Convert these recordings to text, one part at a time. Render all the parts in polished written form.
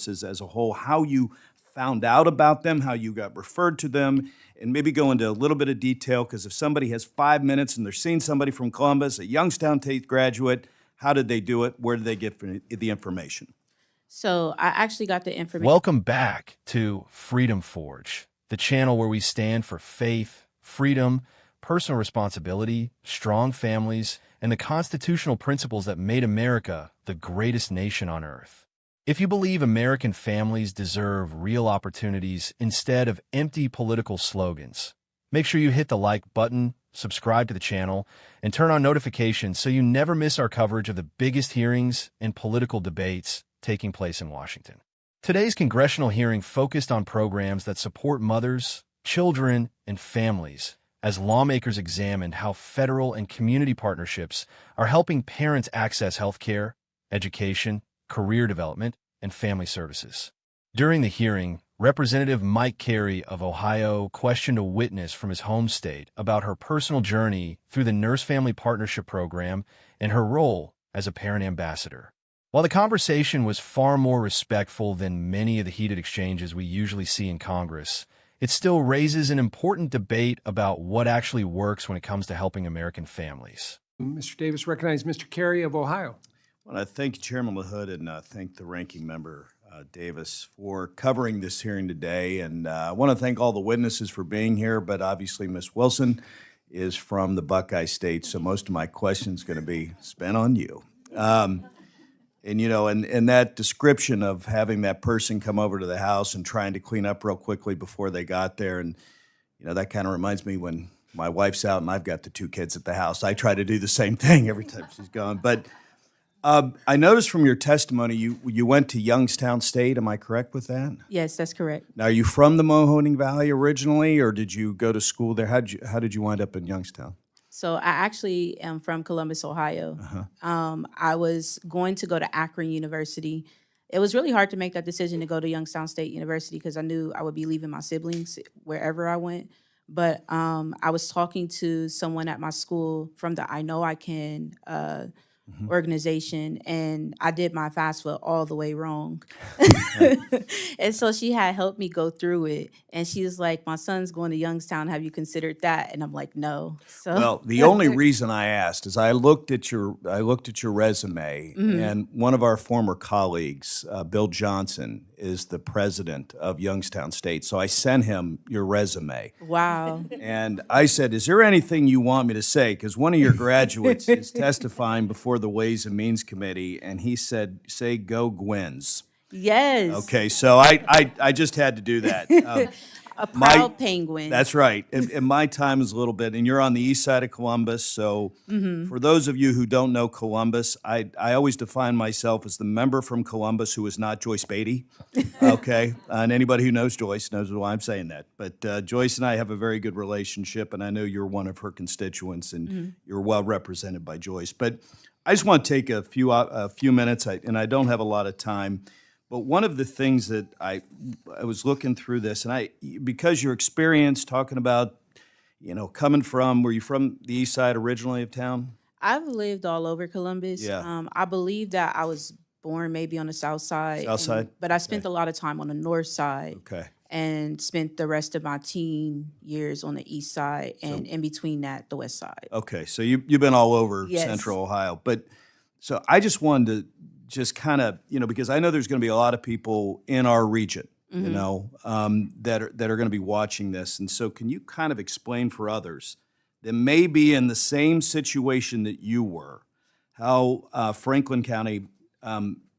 services as a whole, how you found out about them, how you got referred to them, and maybe go into a little bit of detail, because if somebody has 5 minutes and they're seeing somebody from Columbus, a Youngstown State graduate, how did they do it? Where did they get the information? So I actually got the information. Welcome back to Freedom Forge, the channel where we stand for faith, freedom, personal responsibility, strong families, and the constitutional principles that made America the greatest nation on earth. If you believe American families deserve real opportunities instead of empty political slogans, make sure you hit the like button, subscribe to the channel, and turn on notifications so you never miss our coverage of the biggest hearings and political debates taking place in Washington. Today's congressional hearing focused on programs that support mothers, children, and families as lawmakers examined how federal and community partnerships are helping parents access health care, education, career development, and family services. During the hearing, Representative Mike Carey of Ohio questioned a witness from his home state about her personal journey through the Nurse-Family Partnership Program and her role as a parent ambassador. While the conversation was far more respectful than many of the heated exchanges we usually see in Congress, it still raises an important debate about what actually works when it comes to helping American families. Mr. Davis, recognize Mr. Carey of Ohio. I want to thank Chairman LaHood and thank the ranking member, Davis, for covering this hearing today. And I want to thank all the witnesses for being here, but obviously Ms. Wilson is from the Buckeye State, so most of my questions going to be spent on you. And, you know, and that description of having that person come over to the house and trying to clean up real quickly before they got there, and, you know, that kind of reminds me when my wife's out and I've got the two kids at the house. I try to do the same thing every time she's gone. But I noticed from your testimony you went to Youngstown State. Am I correct with that? Yes, that's correct. Now, are you from the Mahoning Valley originally, or did you go to school there? How did you wind up in Youngstown? So I actually am from Columbus, Ohio. I was going to go to Akron University. It was really hard to make that decision to go to Youngstown State University because I knew I would be leaving my siblings wherever I went. But I was talking to someone at my school from the I Know I Can organization, and I did my FAFSA all the way wrong. And so she had helped me go through it, and she was like, my son's going to Youngstown, have you considered that? And I'm like, no. So well, the only reason I asked is I looked at your resume, and one of our former colleagues, Bill Johnson, is the president of Youngstown State. So I sent him your resume. Wow. And I said, is there anything you want me to say? Because one of your graduates is testifying before the Ways and Means Committee, and he said, say go Gwens. Yes. Okay, so I just had to do that. A proud penguin. That's right. And my time is a little bit, and you're on the east side of Columbus, so for those of you who don't know Columbus, I always define myself as the member from Columbus who is not Joyce Beatty, okay? And anybody who knows Joyce knows why I'm saying that. But Joyce and I have a very good relationship, and I know you're one of her constituents, and you're well represented by Joyce. But I just want to take a few minutes, and I don't have a lot of time. But one of the things that I was looking through this, and because your experience talking about, you know, coming from, were you from the east side originally of town? I've lived all over Columbus. Yeah. I believe that I was born maybe on the south side. South side? But I spent a lot of time on the north side. Okay. And spent the rest of my teen years on the east side, and in between that, the west side. Okay, so you've been all over Yes. Central Ohio. But so I just wanted to just kind of, you know, because I know there's going to be a lot of people in our region, you know, that are going to be watching this. And so can you kind of explain for others that may be in the same situation that you were, how Franklin County,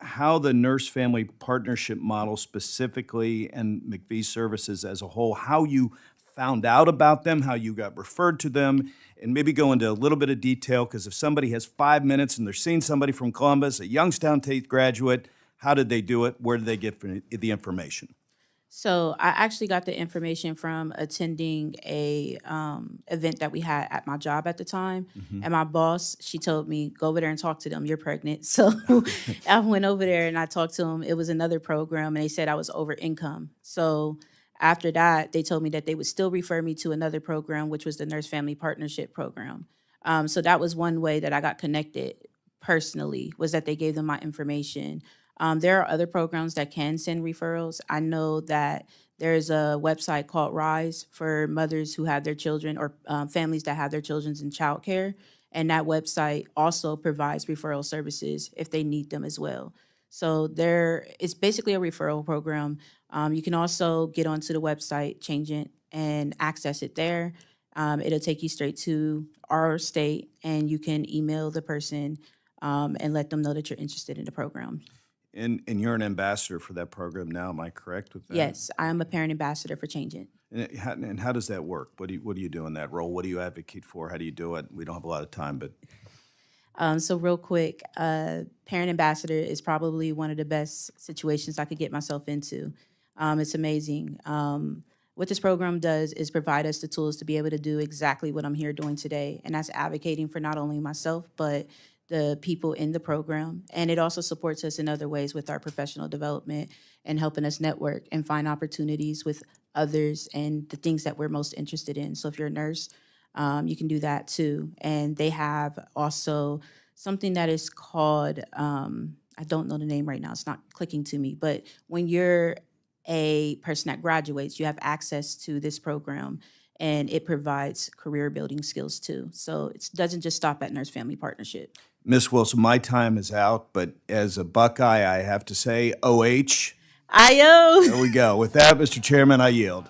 how the nurse-family partnership model specifically and McVie Services as a whole, how you found out about them, how you got referred to them, and maybe go into a little bit of detail, because if somebody has 5 minutes and they're seeing somebody from Columbus, a Youngstown State graduate, how did they do it? Where did they get the information? So I actually got the information from attending a event that we had at my job at the time. And my boss, she told me, go over there and talk to them. You're pregnant. So I went over there and I talked to them. It was another program, and they said I was over income. So after that, they told me that they would still refer me to another program, which was the Nurse Family Partnership Program. So that was one way that I got connected personally, was that they gave them my information. There are other programs that can send referrals. I know that there's a website called Rise for mothers who have their children or families that have their children in childcare. And that website also provides referral services if they need them as well. So it's basically a referral program. You can also get onto the website, change it, and access it there. It'll take you straight to our state, and you can email the person and let them know that you're interested in the program. And you're an ambassador for that program now, am I correct with that? Yes, I am a parent ambassador for Change It. And how does that work? What do you do in that role? What do you advocate for? How do you do it? We don't have a lot of time, but So real quick, parent ambassador is probably one of the best situations I could get myself into. It's amazing. What this program does is provide us the tools to be able to do exactly what I'm here doing today, and that's advocating for not only myself, but the people in the program. And it also supports us in other ways with our professional development and helping us network and find opportunities with others and the things that we're most interested in. So if you're a nurse, you can do that too. And they have also something that is called, I don't know the name right now, it's not clicking to me, but when you're a person that graduates, you have access to this program, and it provides career building skills too. So it doesn't just stop at nurse family partnership. Miss Wilson, my time is out, but as a Buckeye, I have to say, OH. IO. There we go. With that, Mr. Chairman, I yield.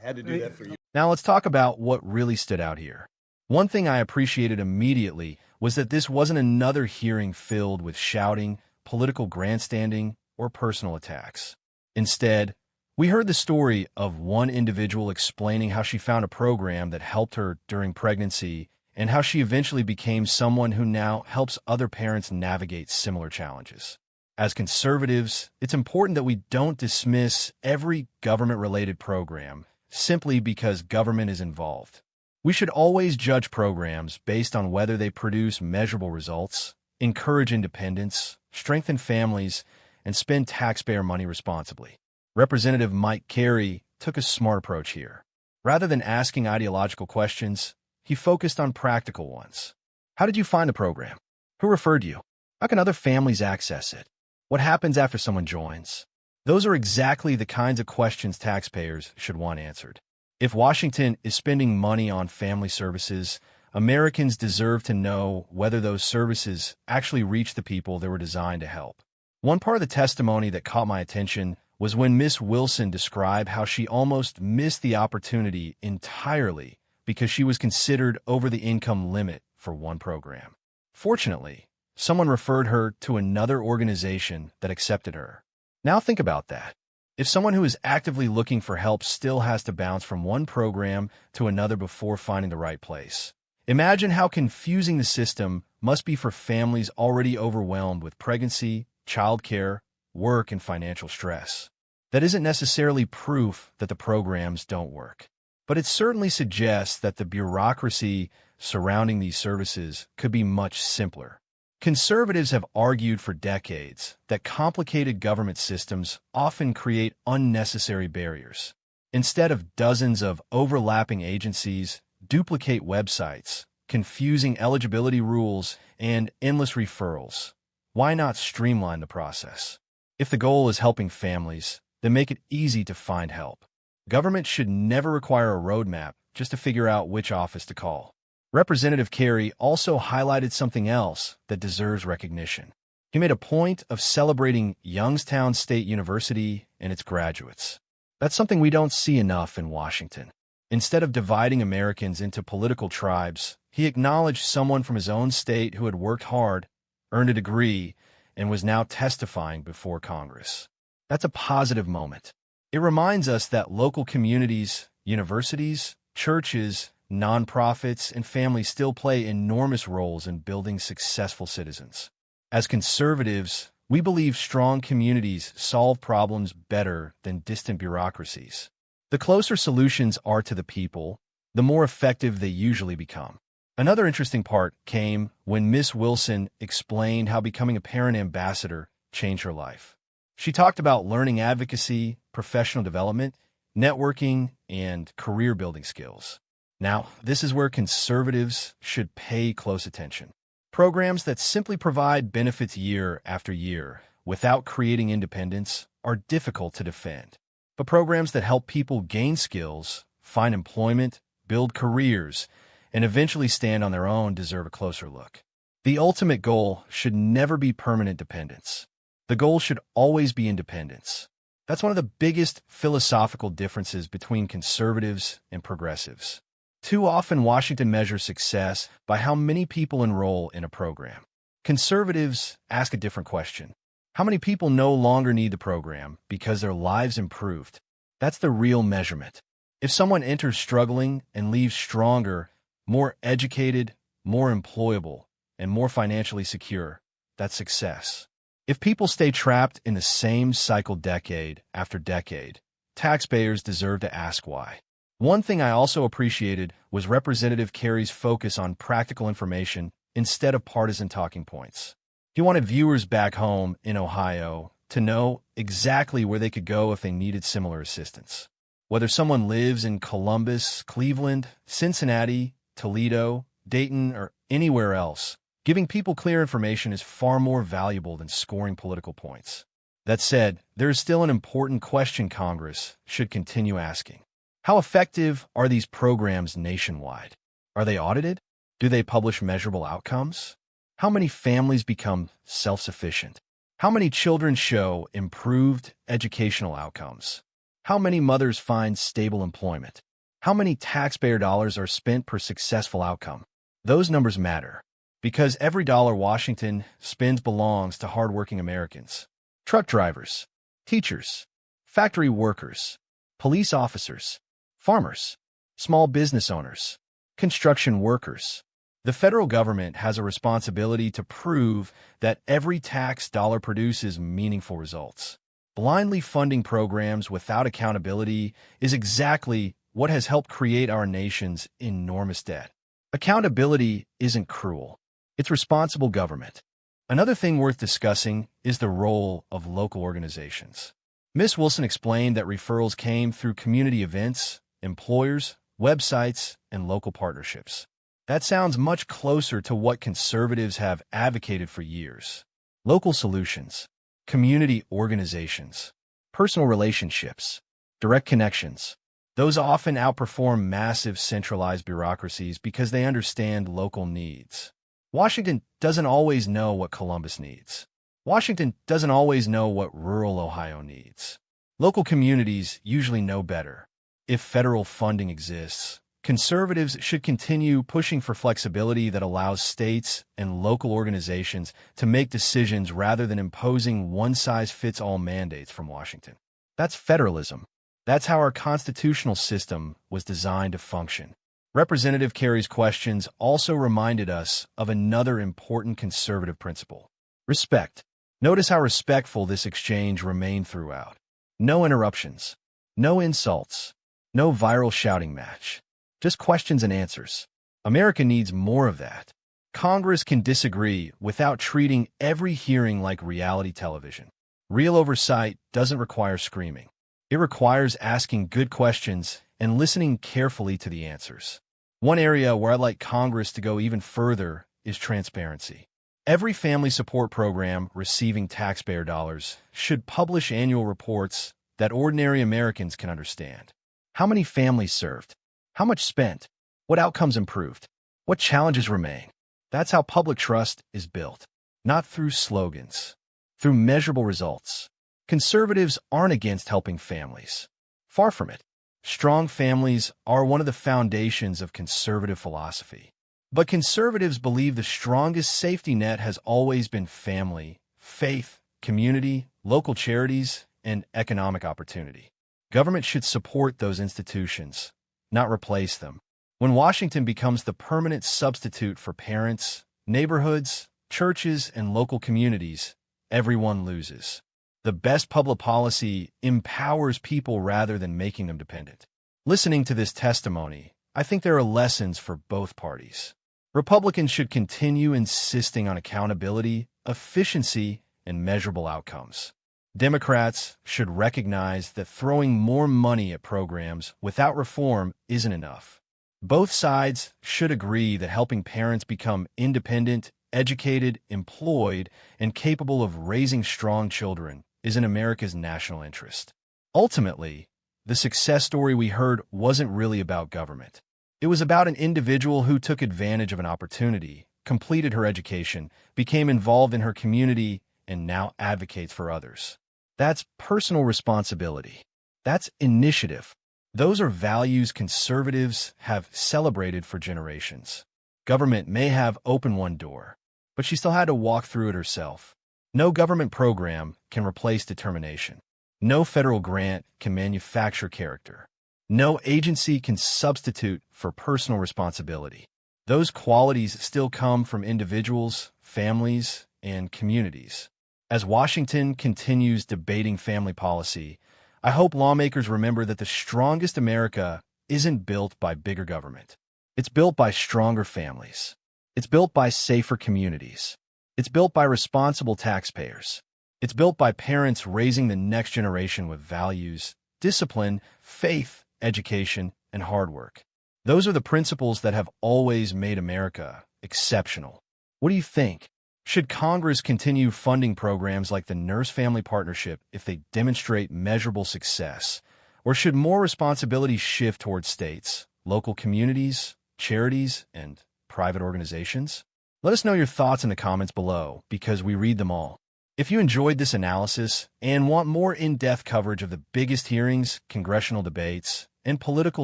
I had to do that for you. Now let's talk about what really stood out here. One thing I appreciated immediately was that this wasn't another hearing filled with shouting, political grandstanding, or personal attacks. Instead, we heard the story of one individual explaining how she found a program that helped her during pregnancy and how she eventually became someone who now helps other parents navigate similar challenges. As conservatives, it's important that we don't dismiss every government-related program simply because government is involved. We should always judge programs based on whether they produce measurable results, encourage independence, strengthen families, and spend taxpayer money responsibly. Representative Mike Carey took a smart approach here. Rather than asking ideological questions, he focused on practical ones. How did you find the program? Who referred you? How can other families access it? What happens after someone joins? Those are exactly the kinds of questions taxpayers should want answered. If Washington is spending money on family services, Americans deserve to know whether those services actually reach the people they were designed to help. One part of the testimony that caught my attention was when Ms. Wilson described how she almost missed the opportunity entirely because she was considered over the income limit for one program. Fortunately, someone referred her to another organization that accepted her. Now think about that. If someone who is actively looking for help still has to bounce from one program to another before finding the right place, imagine how confusing the system must be for families already overwhelmed with pregnancy, childcare, work, and financial stress. That isn't necessarily proof that the programs don't work, but it certainly suggests that the bureaucracy surrounding these services could be much simpler. Conservatives have argued for decades that complicated government systems often create unnecessary barriers. Instead of dozens of overlapping agencies, duplicate websites, confusing eligibility rules, and endless referrals, why not streamline the process? If the goal is helping families, then make it easy to find help. Government should never require a roadmap just to figure out which office to call. Representative Carey also highlighted something else that deserves recognition. He made a point of celebrating Youngstown State University and its graduates. That's something we don't see enough in Washington. Instead of dividing Americans into political tribes, he acknowledged someone from his own state who had worked hard, earned a degree, and was now testifying before Congress. That's a positive moment. It reminds us that local communities, universities, churches, nonprofits, and families still play enormous roles in building successful citizens. As conservatives, we believe strong communities solve problems better than distant bureaucracies. The closer solutions are to the people, the more effective they usually become. Another interesting part came when Ms. Wilson explained how becoming a parent ambassador changed her life. She talked about learning advocacy, professional development, networking, and career-building skills. Now, this is where conservatives should pay close attention. Programs that simply provide benefits year after year without creating independence are difficult to defend. But programs that help people gain skills, find employment, build careers, and eventually stand on their own deserve a closer look. The ultimate goal should never be permanent dependence. The goal should always be independence. That's one of the biggest philosophical differences between conservatives and progressives. Too often, Washington measures success by how many people enroll in a program. Conservatives ask a different question. How many people no longer need the program because their lives improved? That's the real measurement. If someone enters struggling and leaves stronger, more educated, more employable, and more financially secure, that's success. If people stay trapped in the same cycle decade after decade, taxpayers deserve to ask why. One thing I also appreciated was Representative Carey's focus on practical information instead of partisan talking points. He wanted viewers back home in Ohio to know exactly where they could go if they needed similar assistance. Whether someone lives in Columbus, Cleveland, Cincinnati, Toledo, Dayton, or anywhere else, giving people clear information is far more valuable than scoring political points. That said, there is still an important question Congress should continue asking. How effective are these programs nationwide? Are they audited? Do they publish measurable outcomes? How many families become self-sufficient? How many children show improved educational outcomes? How many mothers find stable employment? How many taxpayer dollars are spent per successful outcome? Those numbers matter, because every dollar Washington spends belongs to hardworking Americans. Truck drivers, teachers, factory workers, police officers, farmers, small business owners, construction workers. The federal government has a responsibility to prove that every tax dollar produces meaningful results. Blindly funding programs without accountability is exactly what has helped create our nation's enormous debt. Accountability isn't cruel. It's responsible government. Another thing worth discussing is the role of local organizations. Ms. Wilson explained that referrals came through community events, employers, websites, and local partnerships. That sounds much closer to what conservatives have advocated for years. Local solutions, community organizations, personal relationships, direct connections. Those often outperform massive centralized bureaucracies because they understand local needs. Washington doesn't always know what Columbus needs. Washington doesn't always know what rural Ohio needs. Local communities usually know better. If federal funding exists, conservatives should continue pushing for flexibility that allows states and local organizations to make decisions rather than imposing one-size-fits-all mandates from Washington. That's federalism. That's how our constitutional system was designed to function. Representative Carey's questions also reminded us of another important conservative principle: respect. Notice how respectful this exchange remained throughout. No interruptions, no insults, no viral shouting match. Just questions and answers. America needs more of that. Congress can disagree without treating every hearing like reality television. Real oversight doesn't require screaming. It requires asking good questions and listening carefully to the answers. One area where I'd like Congress to go even further is transparency. Every family support program receiving taxpayer dollars should publish annual reports that ordinary Americans can understand. How many families served? How much spent? What outcomes improved? What challenges remain? That's how public trust is built, not through slogans, through measurable results. Conservatives aren't against helping families. Far from it. Strong families are one of the foundations of conservative philosophy. But conservatives believe the strongest safety net has always been family, faith, community, local charities, and economic opportunity. Government should support those institutions, not replace them. When Washington becomes the permanent substitute for parents, neighborhoods, churches, and local communities, everyone loses. The best public policy empowers people rather than making them dependent. Listening to this testimony, I think there are lessons for both parties. Republicans should continue insisting on accountability, efficiency, and measurable outcomes. Democrats should recognize that throwing more money at programs without reform isn't enough. Both sides should agree that helping parents become independent, educated, employed, and capable of raising strong children is in America's national interest. Ultimately, the success story we heard wasn't really about government. It was about an individual who took advantage of an opportunity, completed her education, became involved in her community, and now advocates for others. That's personal responsibility. That's initiative. Those are values conservatives have celebrated for generations. Government may have opened one door, but she still had to walk through it herself. No government program can replace determination. No federal grant can manufacture character. No agency can substitute for personal responsibility. Those qualities still come from individuals, families, and communities. As Washington continues debating family policy, I hope lawmakers remember that the strongest America isn't built by bigger government. It's built by stronger families. It's built by safer communities. It's built by responsible taxpayers. It's built by parents raising the next generation with values, discipline, faith, education, and hard work. Those are the principles that have always made America exceptional. What do you think? Should Congress continue funding programs like the Nurse Family Partnership if they demonstrate measurable success? Or should more responsibility shift towards states, local communities, charities, and private organizations? Let us know your thoughts in the comments below, because we read them all. If you enjoyed this analysis and want more in-depth coverage of the biggest hearings, congressional debates, and political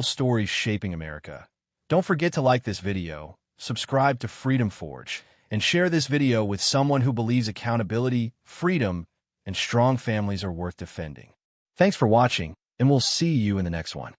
stories shaping America, don't forget to like this video, subscribe to Freedom Forge, and share this video with someone who believes accountability, freedom, and strong families are worth defending. Thanks for watching, and we'll see you in the next one.